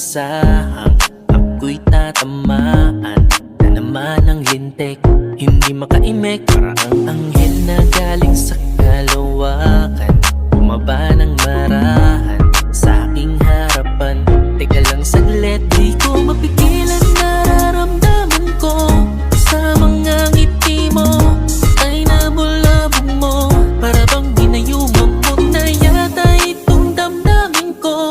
inaasahang ako'y tatamaan na naman ang lintik, hindi makaimek. Para ang anghel na galing sa kalawakan, bumaba ng marahan sa aking harapan. Teka lang saglit, di ko mapigilan nararamdaman ko sa mga ngiti mo ay nabulabog mo. Para bang ginayuman mo na yata itong damdamin ko.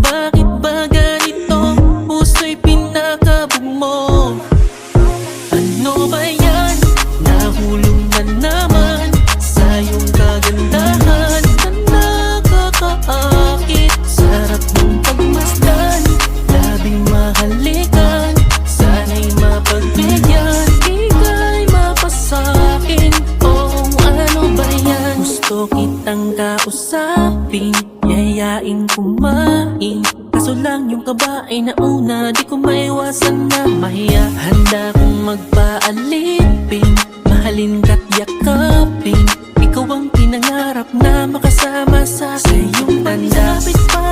Bakit ba ganito? Puso'y pinakabog mo. Ano ba yan? Nahulog na naman sa iyong kagandahan na nakakaakit. Sarap mong pagmasdan, labing mahalikan. Sana'y mapagbigyan, ika'y mapasakin. Oh, ano ba yan? Gusto kitang kausapin, yayain kumain. Kaso lang yung kaba ay nauna, di ko maiwasan na mahiya. Handa kong magpaalipin, mahalin ka't yakapin. Ikaw ang pinangarap na makasama sa iyong tanda. Lapit pa